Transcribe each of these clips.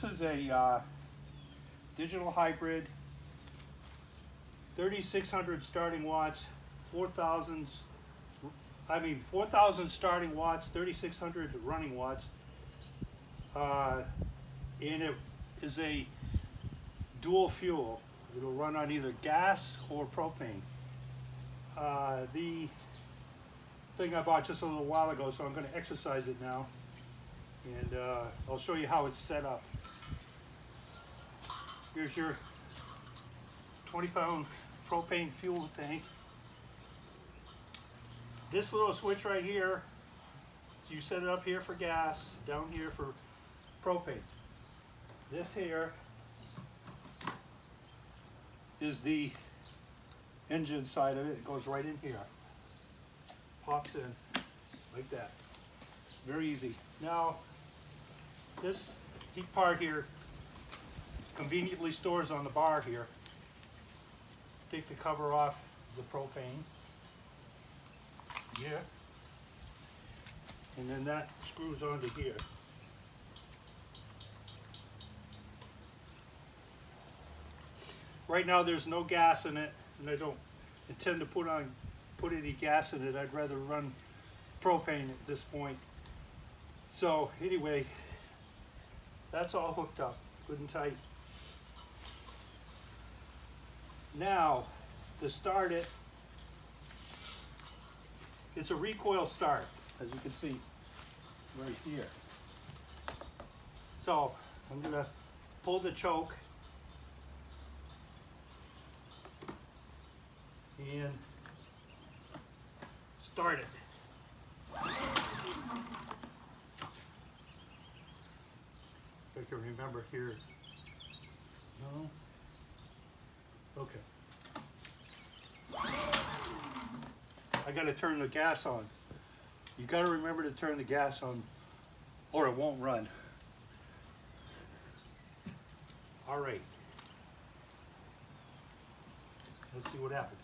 This is a digital hybrid, 3,600 starting watts, 4,000 starting watts, 3,600 running watts, and it is a dual fuel. It'll run on either gas or propane. The thing I bought just a little while ago, so I'm going to exercise it now, and I'll show you how it's set up. Here's your 20-pound propane fuel tank. This little switch right here, so you set it up here for gas, down here for propane. This here is the engine side of it. It goes right in here. Pops in like that. Very easy. Now, this heat part here conveniently stores on the bar here. Take the cover off the propane. Yeah. And then that screws onto here. Right now there's no gas in it, and I don't intend to put any gas in it. I'd rather run propane at this point. So anyway, that's all hooked up, good and tight. Now, to start it, it's a recoil start, as you can see right here. So I'm going to pull the choke and start it. If I can remember here. No? Okay. I got to turn the gas on. You got to remember to turn the gas on or it won't run. All right. Let's see what happens.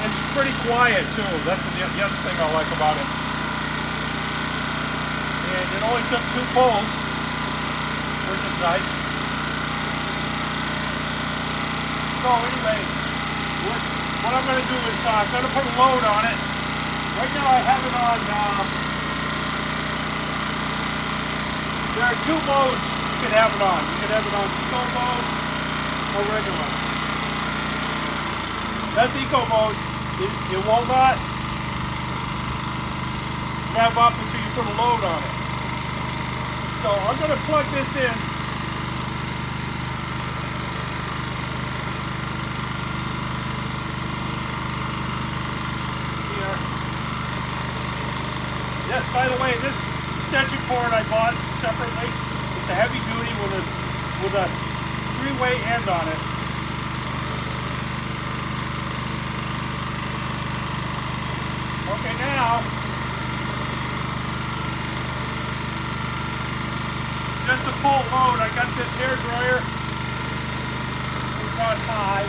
It's pretty quiet too. That's the other thing I like about it. And it only took 2 pulls, which is nice. So anyway, what I'm going to do is I'm going to put a load on it. Right now I have it on, there are 2 modes you can have it on. You can have it on eco mode or regular. That's eco mode. It will not rev up until you put a load on it. So I'm going to plug this in. Here. Yes, by the way, this extension cord I bought separately. It's a heavy duty with a 3-way end on it. Okay, now, just to pull load, I got this hair dryer. It's on high.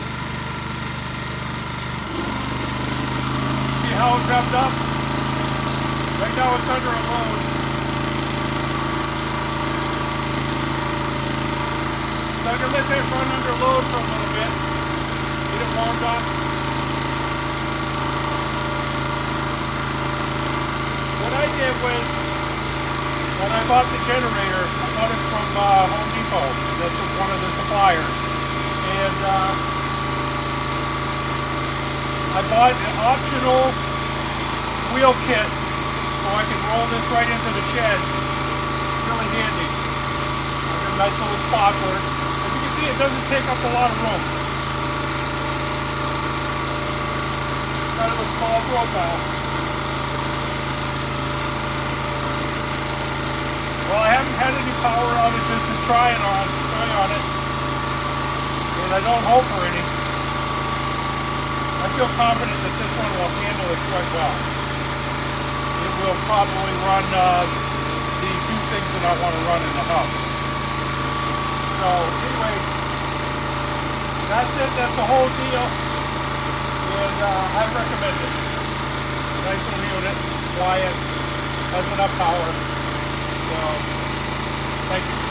See how it's revved up? Right now it's under a load. So I'm going to let that run under load for a little bit. Get it warmed up. What I did was, when I bought the generator, I bought it from Home Depot. That's one of the suppliers. And I bought an optional wheel kit so I can roll this right into the shed. It's really handy. There's a nice little spot for it. As you can see, it doesn't take up a lot of room. It's kind of a small profile. Well, I haven't had any power outages to try on it, and I don't hope for any. I feel confident that this one will handle it quite well. It will probably run the 2 things not want to run in the house. So anyway, that's it. That's the whole deal. And I recommend it. Nice little unit, quiet, has enough power. So, thank you.